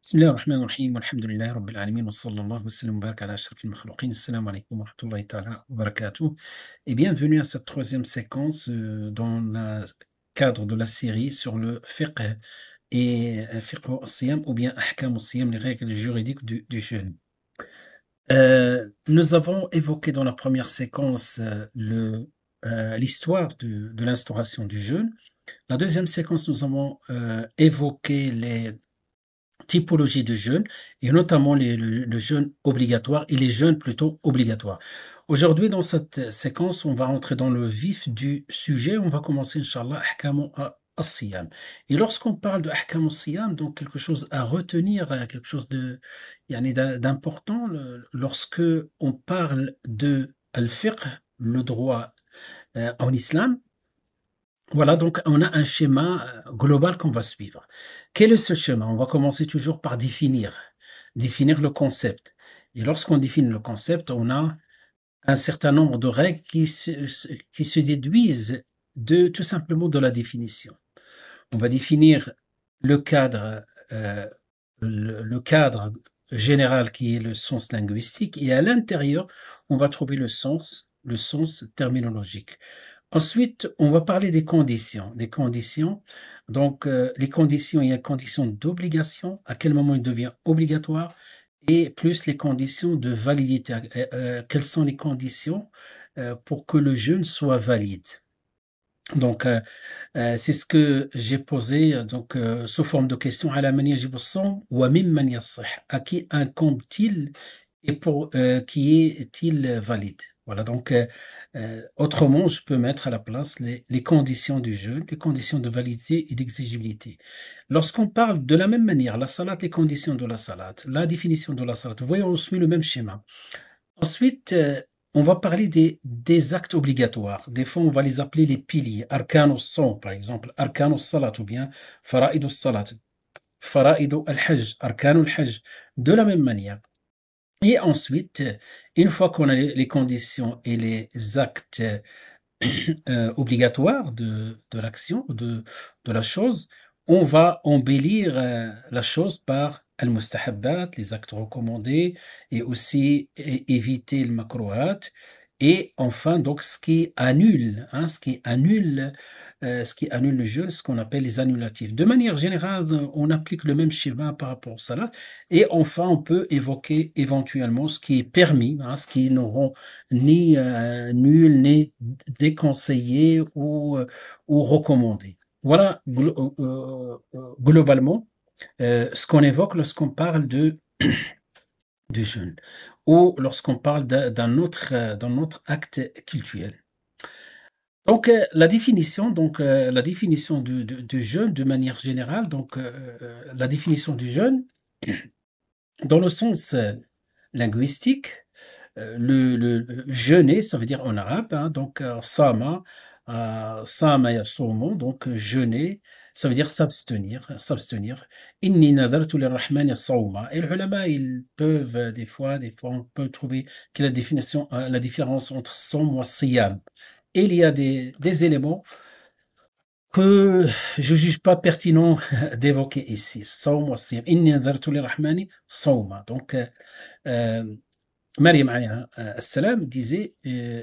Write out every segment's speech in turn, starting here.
بسم الله الرحمن الرحيم والحمد لله رب العالمين وصلى الله وسلم وبارك على أشرف المخلوقين. Assalamu alaikum wa rahmatullahi ta'ala wa barakatuh. Et bienvenue à cette troisième séquence dans le cadre de la série sur le fiqh et fiqh al-siyam ou bien ahkam al-siyam, les règles juridiques du jeûne. Nous avons évoqué dans la première séquence l'histoire de l'instauration du jeûne. La deuxième séquence, nous avons évoqué les typologie de jeûne, et notamment le jeûne obligatoire et les jeûnes plutôt obligatoires. Aujourd'hui, dans cette séquence, on va rentrer dans le vif du sujet. On va commencer, Inch'Allah, ahkam al-siyam. Et lorsqu'on parle de ahkam al-siyam, donc quelque chose à retenir, quelque chose d'important, lorsque on parle de al-fiqh, le droit en islam. Voilà, donc on a un schéma global qu'on va suivre. Quel est ce schéma? On va commencer toujours par définir le concept. Et lorsqu'on définit le concept, on a un certain nombre de règles qui se déduisent tout simplement de la définition. On va définir le cadre général qui est le sens linguistique, et à l'intérieur, on va trouver le sens terminologique. Ensuite, on va parler des conditions. Donc, les conditions, il y a une condition d'obligation, à quel moment il devient obligatoire, et plus les conditions de validité. Quelles sont les conditions pour que le jeûne soit valide? Donc, c'est ce que j'ai posé sous forme de question. À qui incombe-t-il et pour qui est-il valide? Voilà, donc autrement, je peux mettre à la place les conditions du jeûne, les conditions de validité et d'exigibilité. Lorsqu'on parle de la même manière, la salat, les conditions de la salat, la définition de la salat, vous voyez, on suit le même schéma. Ensuite, on va parler des actes obligatoires. Des fois, on va les appeler les piliers. Arkanus son, par exemple, arkanus salat ou bien fara'idus salat, fara'idus al-hajj, arkanul hajj, de la même manière. Et ensuite, une fois qu'on a les conditions et les actes obligatoires de l'action, de la chose, on va embellir la chose par al-mustahabbat, les actes recommandés, et aussi éviter le makruhat. Et enfin, donc, ce qui annule le jeûne, ce qu'on appelle les annulatifs. De manière générale, on applique le même schéma par rapport au salat. Et enfin, on peut évoquer éventuellement ce qui est permis, ce qui n'auront ni nul, ni déconseillé ou recommandé. Voilà globalement ce qu'on évoque lorsqu'on parle de jeûne ou lorsqu'on parle d'un autre acte cultuel. Donc la définition du jeûne de manière générale, donc la définition du jeûne dans le sens linguistique, le jeûner, ça veut dire en arabe, donc sama yasumu, donc jeûner, ça veut dire s'abstenir. Inni nadartu lirrahmani sawma. Et les ulama, ils peuvent des fois, on peut trouver que la différence entre sawm et siyam. Et il y a des éléments que je ne juge pas pertinent d'évoquer ici. Sawm wa siyam. Inni nadartu lirrahmani sawma. Donc, Maryam alayha salam disait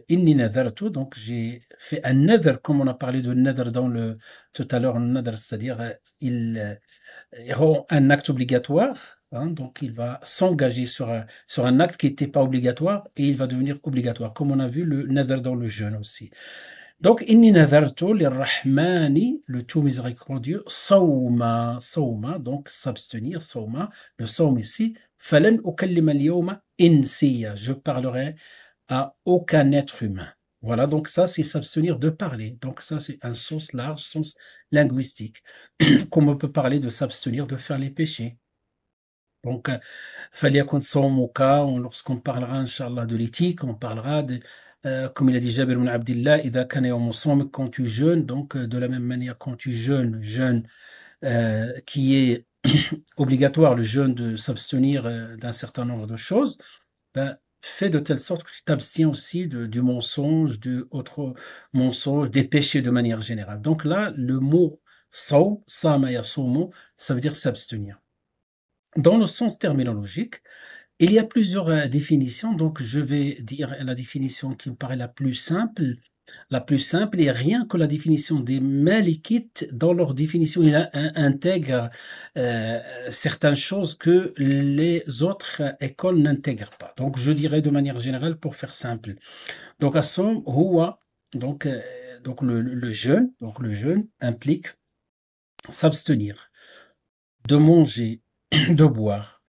Inni nadartu, donc j'ai fait un nadr, comme on a parlé de nadr tout à l'heure, un nadr, c'est-à-dire il rend un acte obligatoire, donc il va s'engager sur un acte qui n'était pas obligatoire et il va devenir obligatoire, comme on a vu le nadr dans le jeûne aussi. Donc, Inni nadartu lirrahmani, le tout miséricordieux, sawma, donc s'abstenir, sawma, le sawm ici, falan ukallima al-yawma insiya, je parlerai à aucun être humain. Voilà, donc ça, c'est s'abstenir de parler. Donc ça, c'est un sens large, sens linguistique, comme on peut parler de s'abstenir de faire les péchés. Donc, faliyakun sawmuka, lorsqu'on parlera, Inch'Allah, de l'éthique, on parlera comme il a dit Jabir ibn Abdillah, idha kana yawmu sawm, quand tu jeûnes, donc de la même manière, quand tu jeûnes, qui est obligatoire, le jeûne de s'abstenir d'un certain nombre de choses, fais de telle sorte que tu t'abstiens aussi du mensonge, d'autres mensonges, des péchés de manière générale. Donc là, le mot sawm, sama yasumu, ça veut dire s'abstenir. Dans le sens terminologique, il y a plusieurs définitions, donc je vais dire la définition qui me paraît la plus simple est rien que la définition des Malikites. Dans leur définition, intègre certaines choses que les autres écoles n'intègrent pas. Donc, je dirais de manière générale, pour faire simple. Donc, Assom, Huwa, donc, donc le jeûne implique s'abstenir de manger, de boire,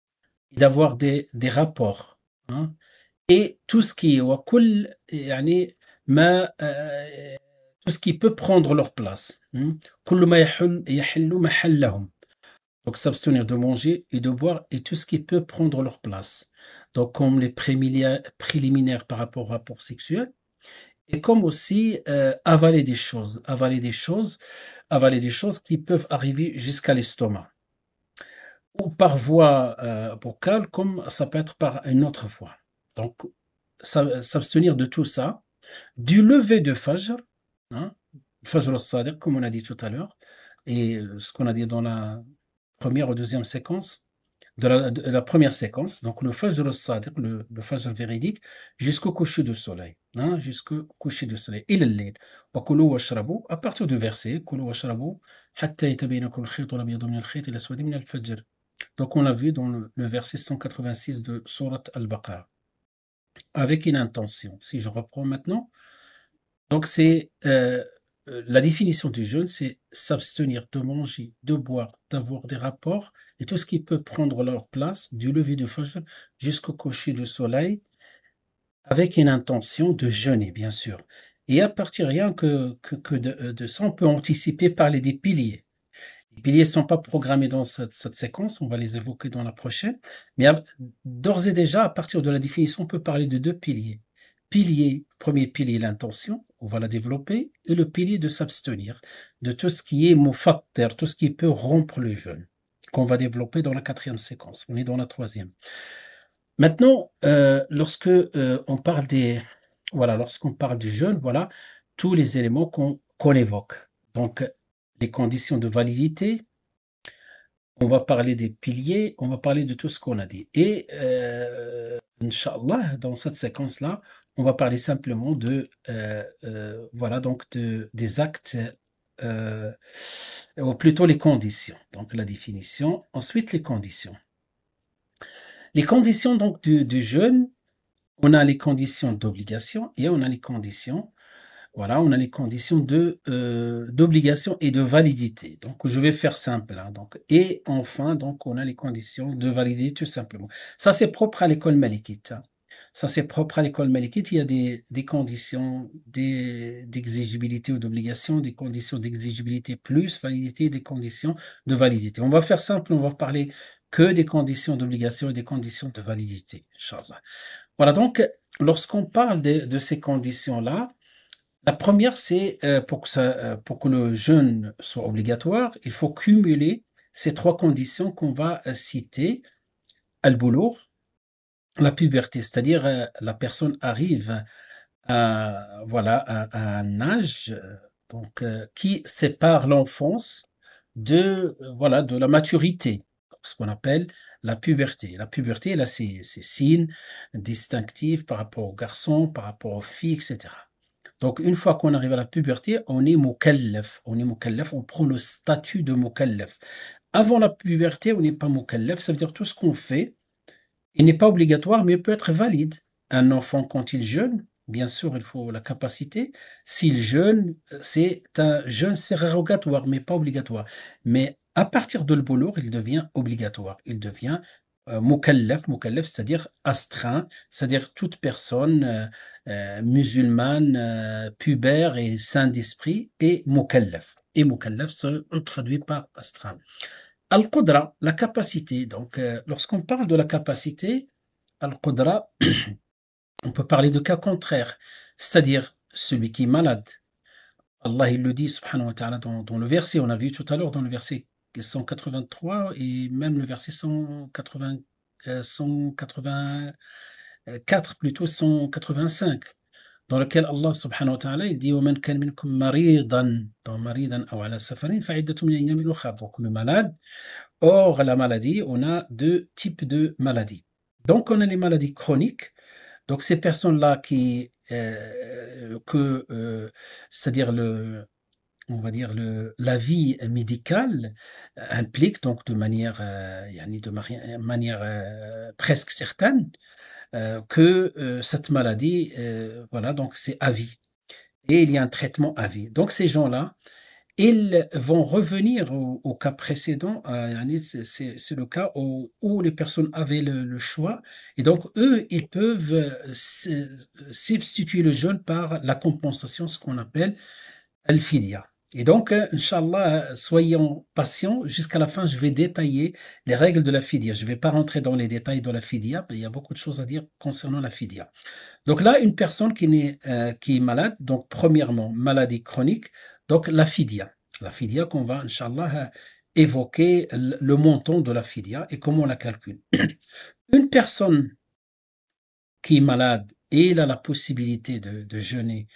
d'avoir des rapports, hein, et tout ce qui est وكل يعني ما tout ce qui peut prendre leur place. كل ما يحل محلهم. Donc s'abstenir de manger et de boire et tout ce qui peut prendre leur place. Donc comme les préliminaires par rapport au rapport sexuel et comme aussi avaler des choses qui peuvent arriver jusqu'à l'estomac ou par voie vocale comme ça peut être par une autre voie. Donc s'abstenir de tout ça, du lever de Fajr, hein, Fajr al-Sadiq, comme on a dit tout à l'heure, et ce qu'on a dit dans la première ou deuxième séquence, de la première séquence, donc le Fajr al-Sadiq, le Fajr véridique, jusqu'au coucher du soleil, hein, jusqu'au coucher du soleil. Il est وكلوا واشربوا, à partir du verset, كلوا واشربوا حتى يتبينكم الخيط الأبيض من الخيط الأسود من الفجر. Donc on l'a vu dans le verset 186 de Surat Al-Baqarah. Avec une intention. Si je reprends maintenant, donc c'est la définition du jeûne, c'est s'abstenir de manger, de boire, d'avoir des rapports et tout ce qui peut prendre leur place du lever du Fajr jusqu'au coucher du soleil, avec une intention de jeûner, bien sûr. Et à partir rien que de ça, on peut anticiper parler des piliers. Les piliers ne sont pas programmés dans cette séquence, on va les évoquer dans la prochaine, mais d'ores et déjà, à partir de la définition, on peut parler de deux piliers. Premier pilier, l'intention, on va la développer, et le pilier de s'abstenir de tout ce qui est mufatter, tout ce qui peut rompre le jeûne, qu'on va développer dans la quatrième séquence. On est dans la troisième. Maintenant, lorsque on parle lorsqu'on parle du jeûne, voilà tous les éléments qu'on évoque. Donc, les conditions de validité, on va parler des piliers, on va parler de tout ce qu'on a dit. Et, Inch'Allah, dans cette séquence-là, on va parler simplement des actes, ou plutôt les conditions. Donc, la définition, ensuite les conditions. Les conditions donc du jeûne, on a les conditions d'obligation et on a les conditions d'obligation et de validité. Donc, je vais faire simple, hein, et enfin, donc, on a les conditions de validité tout simplement. Ça, c'est propre à l'école malikite, hein. Ça, c'est propre à l'école malikite. Il y a des conditions d'exigibilité ou d'obligation, des conditions d'exigibilité plus validité, des conditions de validité. On va faire simple, on va parler que des conditions d'obligation et des conditions de validité, Inch'Allah. Voilà, donc, lorsqu'on parle de ces conditions-là, la première, c'est pour que le jeûne soit obligatoire, il faut cumuler ces trois conditions qu'on va citer. Al-Boulough, la puberté, c'est-à-dire la personne arrive à un âge qui sépare l'enfance de la maturité, ce qu'on appelle la puberté. La puberté, là, c'est signes distinctifs par rapport aux garçons, par rapport aux filles, etc. Donc, une fois qu'on arrive à la puberté, on est mukallaf. On prend le statut de mukallaf. Avant la puberté, on n'est pas mukallaf, ça veut dire tout ce qu'on fait, il n'est pas obligatoire, mais peut être valide. Un enfant, quand il jeûne, bien sûr, il faut la capacité. S'il jeûne, c'est un jeûne sérogatoire, mais pas obligatoire. Mais à partir de l'boulough, il devient obligatoire. Il devient mukallaf, c'est-à-dire astreint, c'est-à-dire toute personne musulmane, pubère et sain d'esprit est mukallaf. Et mukallaf on traduit par astreint. Al-Qudra, la capacité. Donc, lorsqu'on parle de la capacité, Al-Qudra, on peut parler de cas contraire, c'est-à-dire celui qui est malade. Allah, il le dit, subhanahu wa ta'ala, dans le verset, on a vu tout à l'heure, dans le verset 183 et même le verset 184, plutôt 185, dans lequel Allah subhanahu wa ta'ala il dit وَمَنْ كَانَ مِنْكُمْ مَرِيضًا أَوْ عَلَى سَفَرٍ فَعِدَّةٌ مِنْ أَيَّامٍ أُخَرَ. Donc le malade Or, la maladie, on a deux types de maladies. Donc, on a les maladies chroniques. Donc, ces personnes-là c'est-à-dire on va dire la vie médicale implique donc de manière, manière presque certaine que cette maladie, voilà, donc c'est à vie. Et il y a un traitement à vie. Donc, ces gens-là, ils vont revenir au cas précédent, c'est le cas où les personnes avaient le choix et donc eux, ils peuvent substituer le jeûne par la compensation, ce qu'on appelle al-fidya. Et donc, Inch'Allah, soyons patients. Jusqu'à la fin, je vais détailler les règles de la fidya. Je ne vais pas rentrer dans les détails de la fidya, mais il y a beaucoup de choses à dire concernant la fidya. Donc là, une personne qui est malade, donc premièrement, maladie chronique, donc la fidya. La fidya qu'on va, Inch'Allah, évoquer le montant de la fidya et comment on la calcule. Une personne qui est malade et elle a la possibilité de jeûner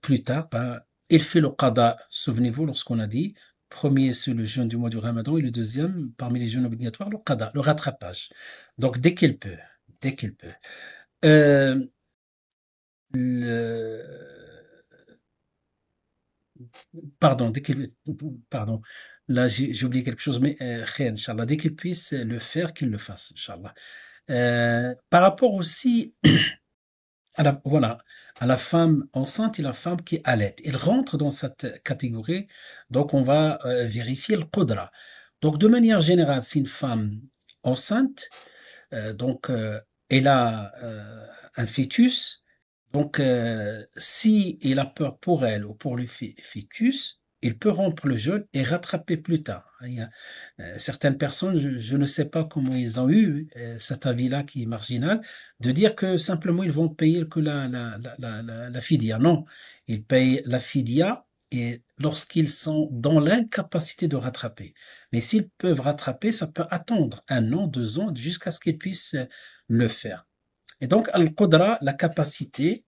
plus tard, ben, il fait le qada. Souvenez-vous, lorsqu'on a dit, premier, c'est le jeûne du mois du Ramadan et le deuxième, parmi les jeûnes obligatoires, le qada, le rattrapage. Donc, dès qu'il peut, dès qu'il peut. Euh, le- Pardon, pardon, là j'ai oublié quelque chose, mais khair, Inch'Allah, dès qu'il puisse le faire, qu'il le fasse, Inch'Allah. Par rapport aussi voilà, à la femme enceinte et la femme qui allait. Il rentre dans cette catégorie, donc on va vérifier le qudra. Donc de manière générale, si une femme enceinte, donc elle a un fœtus, donc si il a peur pour elle ou pour le fœtus, il peut rompre le jeûne et rattraper plus tard. Il y a certaines personnes, je ne sais pas comment ils ont eu cet avis-là qui est marginal, de dire que simplement ils vont payer que la fidya. Non, ils payent la fidya et lorsqu'ils sont dans l'incapacité de rattraper. Mais s'ils peuvent rattraper, ça peut attendre 1 an, 2 ans, jusqu'à ce qu'ils puissent le faire. Et donc, al-qudra, la capacité,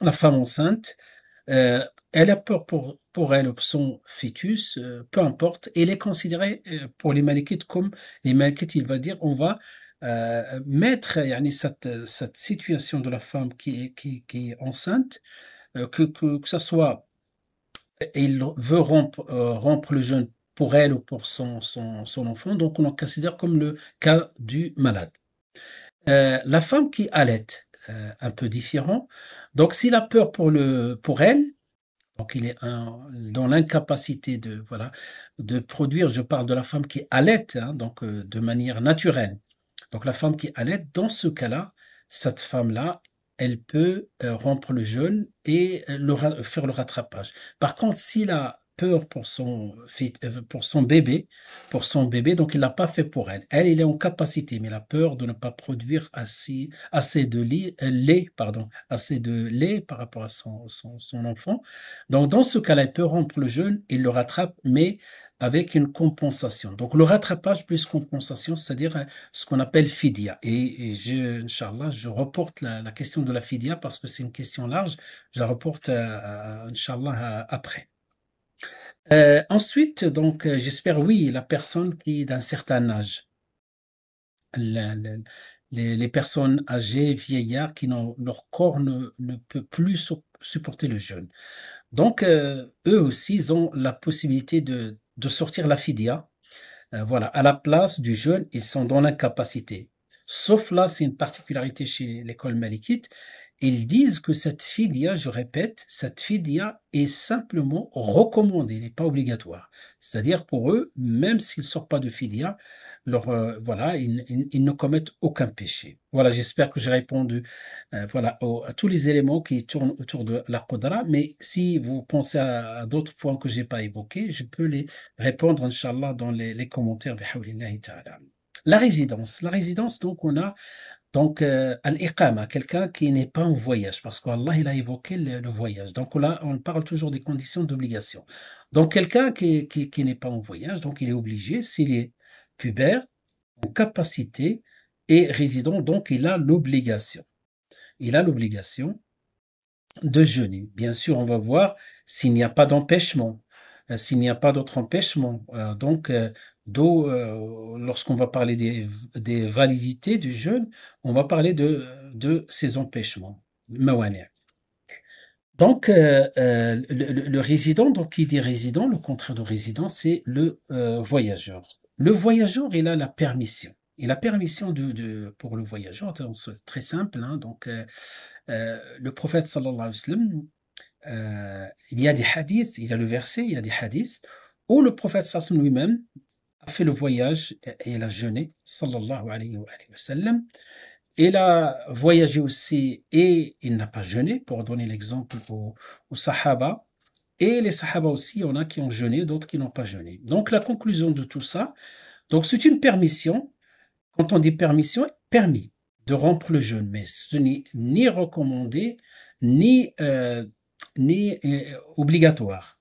la femme enceinte, elle a peur pour elle ou pour son fœtus, peu importe, elle est considérée pour les malikites comme les malikites, il va dire, on va mettre cette situation de la femme qui est enceinte, que ça soit, il veut rompre le jeûne pour elle ou pour son enfant, donc on le considère comme le cas du malade. La femme qui allait, un peu différent. Donc, s'il a peur pour elle, donc il est dans l'incapacité de, voilà, de produire, je parle de la femme qui allait, hein, donc de manière naturelle. Donc, la femme qui allait, dans ce cas-là, cette femme-là, elle peut rompre le jeûne et faire le rattrapage. Par contre, s'il a peur pour son bébé, donc il l'a pas fait pour elle. Elle, il est en capacité, mais il a peur de ne pas produire assez de lait, pardon, assez de lait par rapport à son enfant. Donc, dans ce cas-là, il peut rompre le jeûne, il le rattrape, mais avec une compensation. Donc, le rattrapage plus compensation, c'est-à-dire ce qu'on appelle fidya. Et Inch'Allah, je reporte la question de la fidya parce que c'est une question large. Je la reporte, Inch'Allah, après. Ensuite, donc, j'espère, oui, la personne qui est d'un certain âge, la- la- les personnes âgées, vieillards, leur corps ne peut plus supporter le jeûne. Donc, eux aussi, ils ont la possibilité de sortir la fidya. Voilà, à la place du jeûne, ils sont dans l'incapacité. Sauf là, c'est une particularité chez l'école malikite. Ils disent que cette fidya, je répète, cette fidya est simplement recommandée, elle n'est pas obligatoire. C'est-à-dire pour eux, même s'ils ne sortent pas de fidya, voilà, ils ne commettent aucun péché. Voilà, j'espère que j'ai répondu voilà, à tous les éléments qui tournent autour de la Qudra, mais si vous pensez à d'autres points que je n'ai pas évoqués, je peux les répondre, Inch'Allah, dans les commentaires. Bihawlillahi ta'ala. La résidence, donc, on a donc al-iqama, quelqu'un qui n'est pas en voyage, parce qu'Allah, il a évoqué le voyage. Donc là, on parle toujours des conditions d'obligation. Donc, quelqu'un qui n'est pas en voyage, donc il est obligé, s'il est pubère, en capacité et résident, donc il a l'obligation. Il a l'obligation de jeûner. Bien sûr, on va voir s'il n'y a pas d'empêchement, s'il n'y a pas d'autre empêchement. Donc, d'où, lorsqu'on va parler des validités du jeûne, on va parler de ces empêchements, mawani'. Donc, le résident, donc qui dit résident, le contraire de résident, c'est le voyageur. Le voyageur, il a la permission. Et la permission pour le voyageur, donc, c'est très simple, hein, donc, le prophète sallallahu alayhi wa sallam, il y a des hadiths, il y a le verset, il y a des hadiths, où le prophète sallallahu alayhi wa sallam lui-même a fait le voyage et il a jeûné, sallallahu alayhi wa sallam. Il a voyagé aussi et il n'a pas jeûné, pour donner l'exemple aux Sahaba. Et les Sahaba aussi, il y en a qui ont jeûné, d'autres qui n'ont pas jeûné. Donc la conclusion de tout ça, donc c'est une permission. Quand on dit permission, permis de rompre le jeûne, mais ce n'est ni recommandé, ni, obligatoire,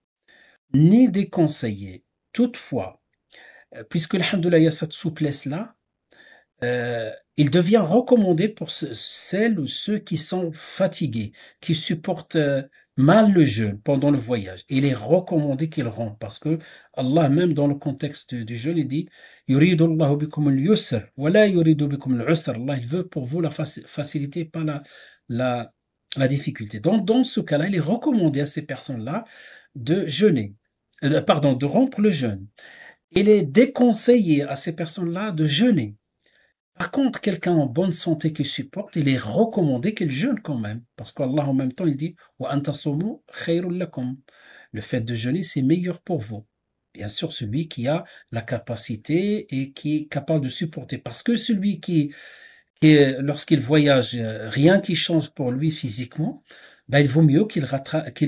ni déconseillé. Toutefois, puisque alhamdoulilah, il y a cette souplesse-là, il devient recommandé pour celles ou ceux qui sont fatigués, qui supportent mal le jeûne pendant le voyage. Il est recommandé qu'ils rompent parce que Allah, même dans le contexte du jeûne, il dit Yuridu Allahu bikum al-yusr, wa la yuridu bikum al-usr. Allah, il veut pour vous la facilité, pas la, la difficulté. Donc, dans ce cas-là, il est recommandé à ces personnes-là de jeûner, pardon, de rompre le jeûne. Il est déconseillé à ces personnes-là de jeûner. Par contre, quelqu'un en bonne santé qui supporte, il est recommandé qu'il jeûne quand même. Parce qu'Allah, en même temps, il dit Wa anta sumu khayrun lakum. Le fait de jeûner, c'est meilleur pour vous. Bien sûr, celui qui a la capacité et qui est capable de supporter. Parce que celui lorsqu'il voyage, rien qui change pour lui physiquement, ben, il vaut mieux qu'il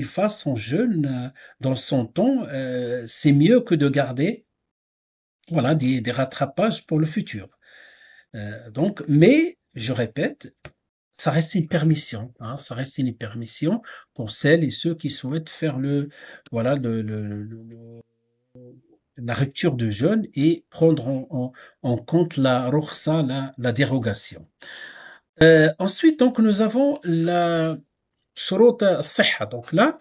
fasse son jeûne dans son temps. C'est mieux que de garder voilà, des rattrapages pour le futur. Donc, mais, je répète, ça reste une permission, hein, ça reste une permission pour celles et ceux qui souhaitent faire voilà, la rupture de jeûne et prendre en compte la rukhsa, la dérogation. Ensuite, donc, nous avons la shurut as-sihha. Donc là,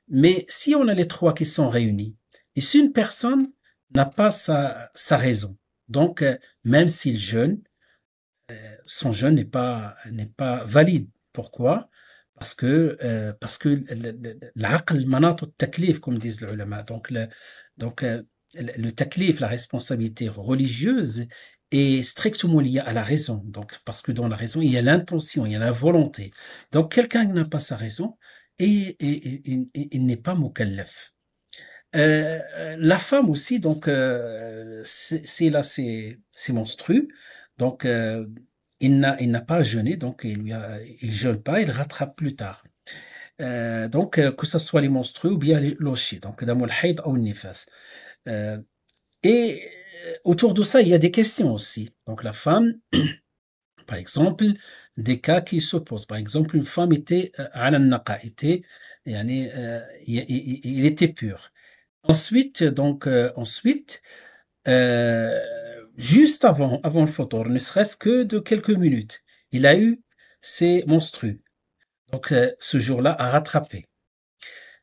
mais si on a les trois qui sont réunis, et si une personne n'a pas sa raison, donc, même s'il jeûne, son jeûne n'est pas valide. Pourquoi? Parce que l'aql manat al-taklif, comme disent les ulama. Donc, le taklif, la responsabilité religieuse, est strictement liée à la raison. Donc, parce que dans la raison, il y a l'intention, il y a la volonté. Donc, quelqu'un qui n'a pas sa raison, il n'est pas mukallaf. La femme aussi, donc, c'est monstrueux. Donc, il n'a pas jeûné, donc il jeûne pas, il rattrape plus tard. Donc, que ce soit les menstrues ou bien les lochis, donc damul hayd ou nifas. Euh, et autour de ça, il y a des questions aussi. Donc, la femme, par exemple, des cas qui s'opposent. Par exemple, une femme était ala naqa, yani, il était pur. Ensuite, donc, euh, juste avant le photo, ne serait-ce que de quelques minutes, il a eu ses menstrues. Donc, ce jour-là, a rattrapé.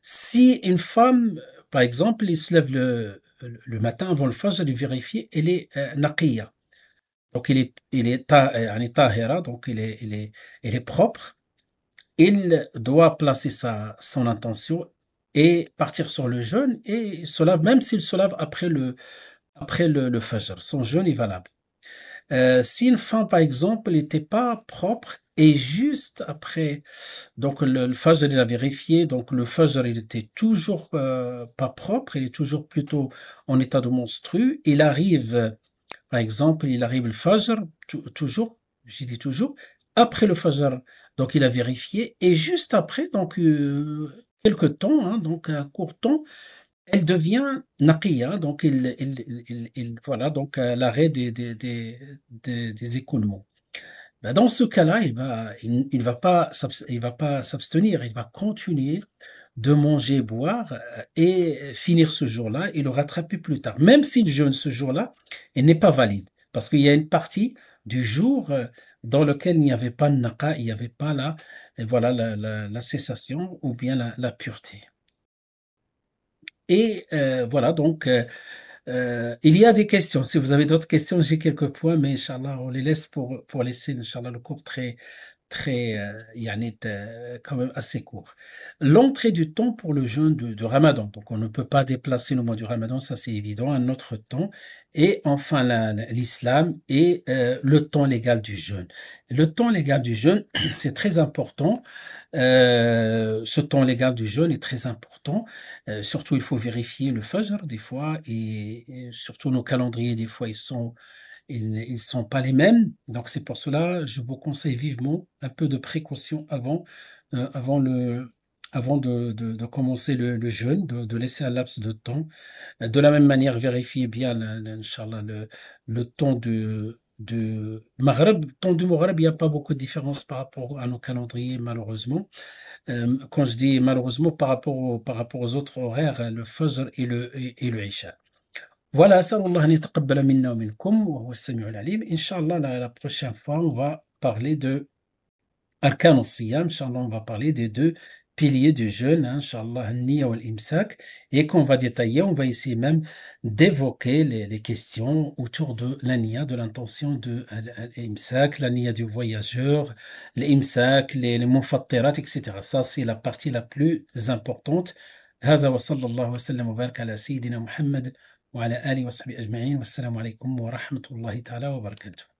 Si une femme, par exemple, il se lève le matin avant le fajr, elle vérifie, elle est naqiya. Donc, yani tahira, donc elle est propre. Il doit placer son intention et partir sur le jeûne et se lave, même s'il se lave après le fajr. Son jeûne est valable. Si une femme, par exemple, n'était pas propre et juste après, donc le fajr, il a vérifié, donc le fajr, il était toujours pas propre, il est toujours plutôt en état de menstru. Il arrive, par exemple, il arrive le fajr, toujours, j'ai dit toujours, après le fajr, donc il a vérifié, et juste après, donc quelque temps, hein, donc un court temps, elle devient naqiya, donc voilà, donc l'arrêt des écoulements. Ben, dans ce cas-là, il va pas s'abstenir, il va continuer de manger, boire et finir ce jour-là et le rattraper plus tard. Même s'il jeûne ce jour-là, il n'est pas valide parce qu'il y a une partie du jour dans lequel il n'y avait pas de naqa, il n'y avait pas voilà, la cessation ou bien la pureté. Et voilà, donc, Il y a des questions. Si vous avez d'autres questions, j'ai quelques points, mais Inch'Allah, on les laisse pour laisser, Inch'Allah, le cours très, yani, quand même assez court. L'entrée du temps pour le jeûne de Ramadan. Donc, on ne peut pas déplacer le mois du Ramadan, ça c'est évident, un autre temps. Et enfin, l'islam et le temps légal du jeûne. Le temps légal du jeûne, c'est très important. Ce temps légal du jeûne est très important. Surtout, il faut vérifier le fajr des fois et surtout nos calendriers, des fois, ils sont pas les mêmes. Donc, c'est pour cela, je vous conseille vivement un peu de précaution avant avant de commencer le jeûne, de laisser un laps de temps. De la même manière, vérifiez bien, Inch'Allah, le temps de Maghreb. Le temps du Maghreb, il n'y a pas beaucoup de différence par rapport à nos calendriers, malheureusement. Quand je dis malheureusement, par rapport aux autres horaires, le Fajr et le Isha. Voilà, أسأل الله أن يتقبل منا ومنكم وهو السميع العليم. Inch'Allah, la prochaine fois, on va parler de Arkan al-Siyam. Inch'Allah, on va parler des deux piliers du jeûne, hein, Inch'Allah, al-Niyya wal-Imsak, et qu'on va détailler, on va essayer même d'évoquer les questions autour de la Niyya, de l'intention de l'Imsak, la Niyya du voyageur, l'Imsak, les Mufattirat, etc. Ça, c'est la partie la plus importante. هذا وصلى الله وسلم وبارك على سيدنا محمد وعلى آله وصحبه أجمعين والسلام عليكم ورحمة الله تعالى وبركاته.